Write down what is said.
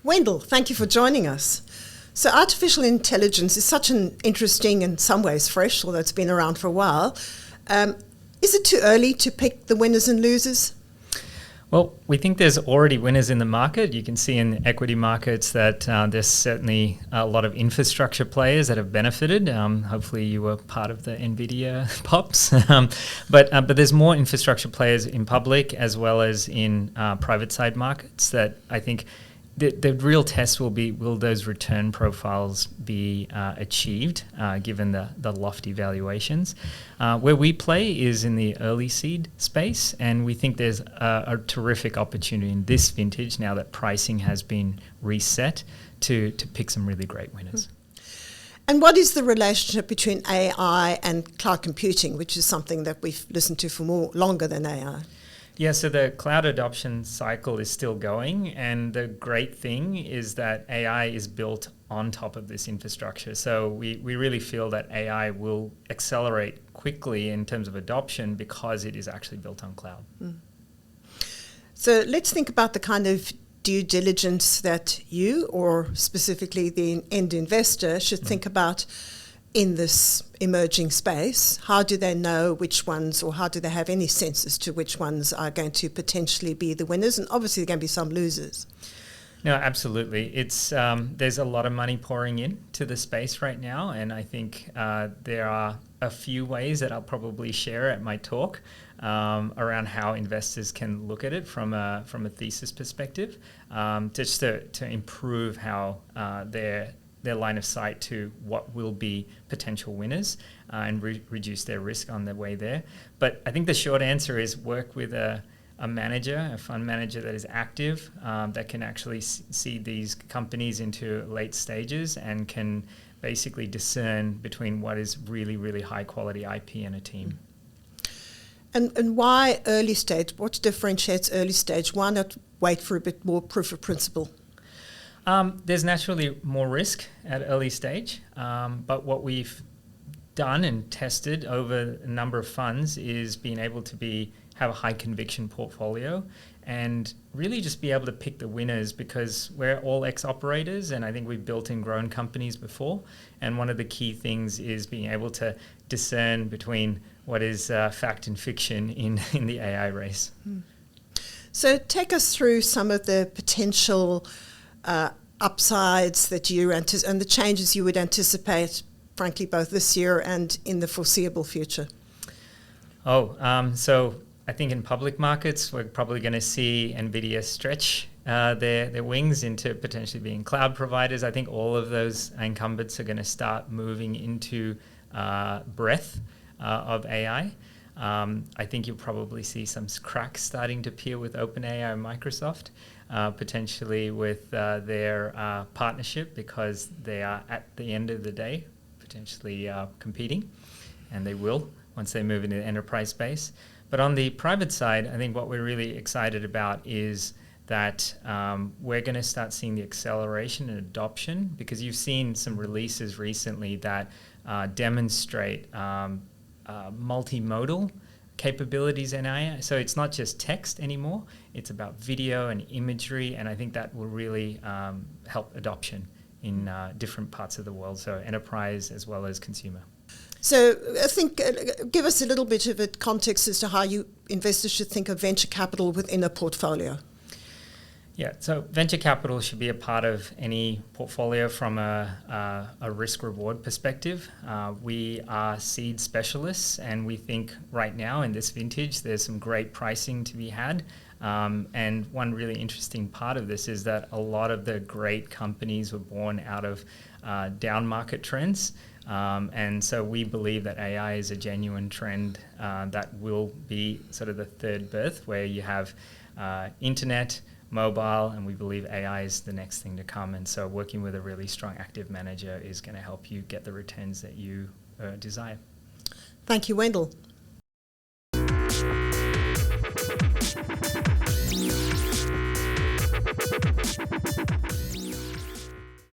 Wendell, thank you for joining us. So artificial intelligence is such an interesting, in some ways fresh, although it's been around for a while. Is it too early to pick the winners and losers? Well, we think there's already winners in the market. You can see in equity markets that there's certainly a lot of infrastructure players that have benefited. Hopefully you were part of the NVIDIA pops. But there's more infrastructure players in public as well as in private side markets that I think the real test will be, will those return profiles be achieved given the lofty valuations? Where we play is in the early seed space, and we think there's a terrific opportunity in this vintage now that pricing has been reset to pick some really great winners. And what is the relationship between AI and cloud computing, which is something that we've listened to for longer than AI? Yeah, so the cloud adoption cycle is still going, and the great thing is that AI is built on top of this infrastructure. So we really feel that AI will accelerate quickly in terms of adoption because it is actually built on cloud. So let's think about the kind of due diligence that you, or specifically the end investor, should think about in this emerging space. How do they know which ones, or how do they have any sense as to which ones are going to potentially be the winners? And obviously there are going to be some losers. No, absolutely. It's there's a lot of money pouring into the space right now, and I think there are a few ways that I'll probably share at my talk around how investors can look at it from a thesis perspective, just to improve how their line of sight to what will be potential winners and reduce their risk on their way there. But I think the short answer is work with a manager, a fund manager that is active, that can actually see these companies into late stages and can basically discern between what is really, really high quality IP and a team. And why early stage? What differentiates early stage? Why not wait for a bit more proof of principle? There's naturally more risk at early stage, but what we've done and tested over a number of funds is being able to have a high conviction portfolio and really just be able to pick the winners, because we're all ex-operators and I think we've built and grown companies before, and one of the key things is being able to discern between what is fact and fiction in the AI race. So take us through some of the potential upsides that you and the changes you would anticipate, frankly, both this year and in the foreseeable future. So I think in public markets, we're probably going to see NVIDIA stretch their wings into potentially being cloud providers. I think all of those incumbents are going to start moving into breadth of AI. I think you'll probably see some cracks starting to appear with OpenAI and Microsoft, potentially with their partnership, because they are at the end of the day potentially competing, and they will once they move into the enterprise space. But on the private side, I think what we're really excited about is that we're going to start seeing the acceleration and adoption, because you've seen some releases recently that demonstrate multimodal capabilities in AI. So it's not just text anymore, it's about video and imagery, and I think that will really help adoption in different parts of the world, so enterprise as well as consumer. So I think give us a little bit of a context as to how investors should think of venture capital within a portfolio. Yeah, so venture capital should be a part of any portfolio from a risk-reward perspective. We are seed specialists, and we think right now in this vintage there's some great pricing to be had. And one really interesting part of this is that a lot of the great companies were born out of down market trends. And so we believe that AI is a genuine trend that will be sort of the third birth, where you have internet, mobile, and we believe AI is the next thing to come. And so working with a really strong active manager is going to help you get the returns that you desire. Thank you, Wendell.